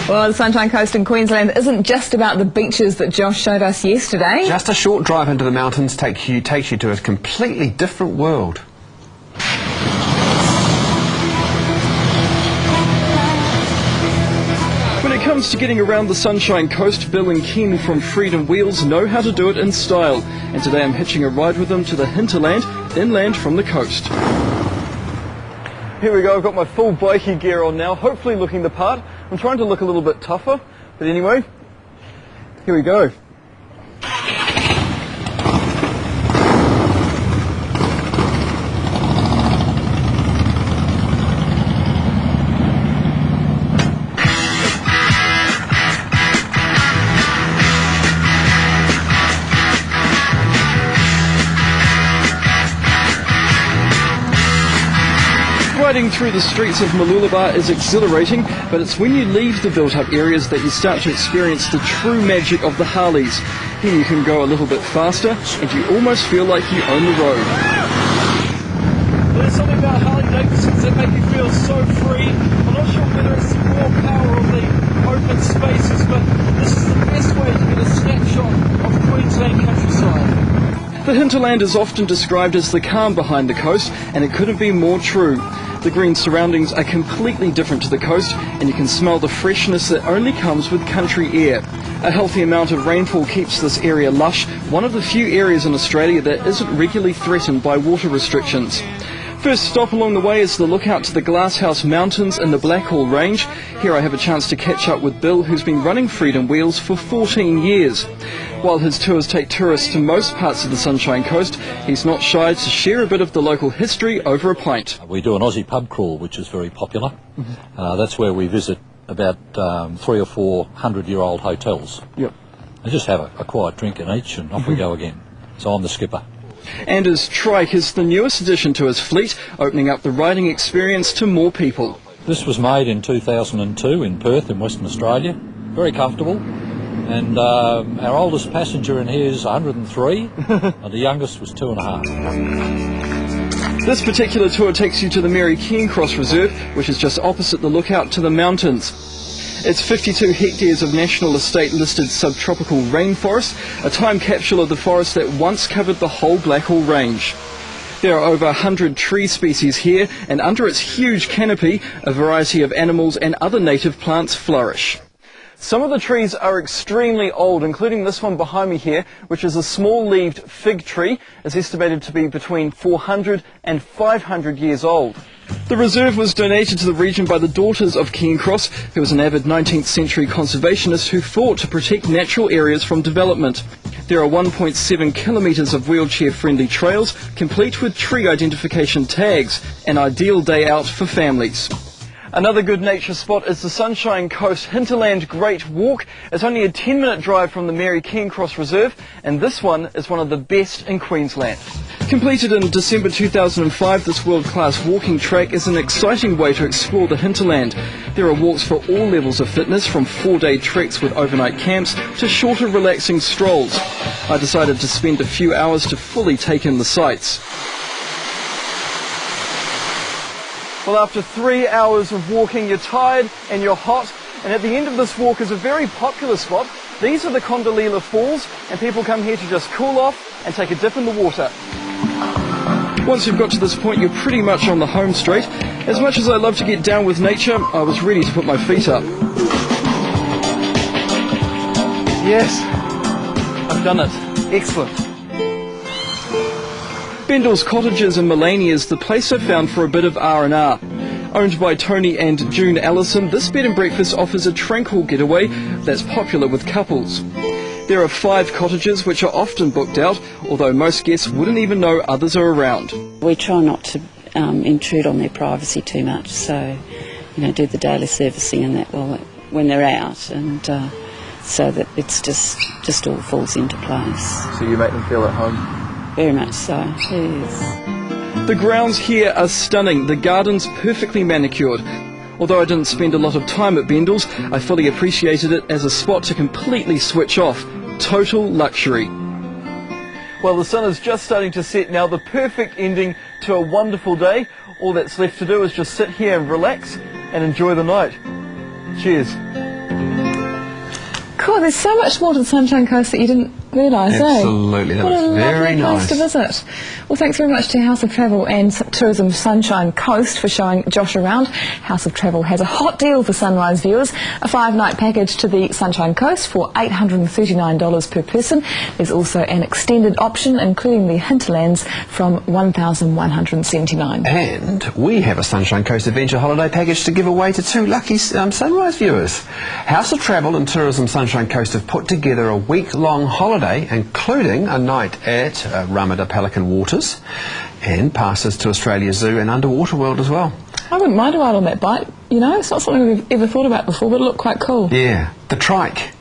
Well, the Sunshine Coast in Queensland isn't just about the beaches that Josh showed us yesterday. Just a short drive into the mountains takes you to a completely different world. When it comes to getting around the Sunshine Coast, Bill and Ken from Freedom Wheels know how to do it in style. And today I'm hitching a ride with them to the Hinterland, inland from the coast. Here we go, I've got my full bikie gear on now, hopefully looking the part. I'm trying to look a little bit tougher, but anyway, here we go. Riding through the streets of Mooloolaba is exhilarating, but it's when you leave the built-up areas that you start to experience the true magic of the Harleys. Here you can go a little bit faster, and you almost feel like you own the road. There's something about Harley Davidsons that make you feel so free. I'm not sure whether it's the raw power of the open spaces, but this is the best way to get a snapshot of Queensland countryside. The Hinterland is often described as the calm behind the coast, and it couldn't be more true. The green surroundings are completely different to the coast, and you can smell the freshness that only comes with country air. A healthy amount of rainfall keeps this area lush, one of the few areas in Australia that isn't regularly threatened by water restrictions. First stop along the way is the lookout to the Glasshouse Mountains in the Blackhall Range. Here I have a chance to catch up with Bill, who's been running Freedom Wheels for 14 years. While his tours take tourists to most parts of the Sunshine Coast, he's not shy to share a bit of the local history over a pint. We do an Aussie pub crawl, which is very popular. That's where we visit about 300 or 400-year-old hotels. Yep. And just have a quiet drink in each, and off we go again. So I'm the skipper. And his trike is the newest addition to his fleet, opening up the riding experience to more people. This was made in 2002 in Perth in Western Australia. Very comfortable. And our oldest passenger in here is 103, and the youngest was 2.5. This particular tour takes you to the Mary Cairncross Reserve, which is just opposite the lookout to the mountains. It's 52 hectares of National Estate listed subtropical rainforest, a time capsule of the forest that once covered the whole Blackhall Range. There are over 100 tree species here, and under its huge canopy, a variety of animals and other native plants flourish. Some of the trees are extremely old, including this one behind me here, which is a small-leaved fig tree. It's estimated to be between 400 and 500 years old. The reserve was donated to the region by the Daughters of Cairncross, who was an avid 19th century conservationist who fought to protect natural areas from development. There are 1.7 kilometres of wheelchair-friendly trails, complete with tree identification tags, an ideal day out for families. Another good nature spot is the Sunshine Coast Hinterland Great Walk. It's only a 10-minute drive from the Mary Cairncross Reserve, and this one is one of the best in Queensland. Completed in December 2005, this world-class walking track is an exciting way to explore the hinterland. There are walks for all levels of fitness, from 4-day treks with overnight camps to shorter relaxing strolls. I decided to spend a few hours to fully take in the sights. Well, after 3 hours of walking, you're tired and you're hot, and at the end of this walk is a very popular spot. These are the Condolila Falls, and people come here to just cool off and take a dip in the water. Once you've got to this point, you're pretty much on the home straight. As much as I love to get down with nature, I was ready to put my feet up. Yes, I've done it. Excellent. Bendel's Cottages in Mullaney is the place I found for a bit of R&R. Owned by Tony and June Allison, this bed and breakfast offers a tranquil getaway that's popular with couples. There are 5 cottages which are often booked out, although most guests wouldn't even know others are around. We try not to intrude on their privacy too much, so do the daily servicing and that when they're out, and so that it's just all falls into place. So you make them feel at home? Very much so, yes. The grounds here are stunning, the gardens perfectly manicured. Although I didn't spend a lot of time at Bendel's, I fully appreciated it as a spot to completely switch off. Total luxury. Well, the sun is just starting to set now, the perfect ending to a wonderful day. All that's left to do is just sit here and relax and enjoy the night. Cheers. Cool, there's so much more to the Sunshine Coast that you didn't realise, Absolutely, that What was a very lovely nice. place to visit. Well, thanks very much to House of Travel and Tourism Sunshine Coast for showing Josh around. House of Travel has a hot deal for Sunrise viewers, a 5-night package to the Sunshine Coast for $839 per person. There's also an extended option, including the Hinterlands, from $1,179. And we have a Sunshine Coast Adventure holiday package to give away to 2 lucky Sunrise viewers. House of Travel and Tourism Sunshine Coast have put together a week-long holiday, including a night at Ramada Pelican Waters and passes to Australia Zoo and Underwater World as well. I wouldn't mind a ride on that bike, you know, it's not something we've ever thought about before, but it looked quite cool. Yeah, the trike.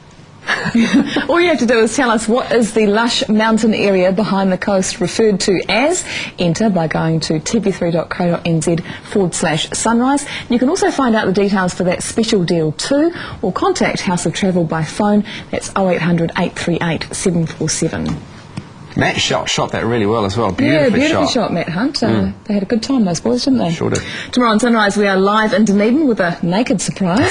All you have to do is tell us what is the lush mountain area behind the coast referred to as. Enter by going to tv3.co.nz/sunrise. You can also find out the details for that special deal too, or contact House of Travel by phone. That's 0800 838 747. Matt shot that really well as well. Yeah, Beautifully beautifully shot, Matt Hunt. They had a good time, those boys, didn't they? Sure did. Tomorrow on Sunrise, we are live in Dunedin with a naked surprise.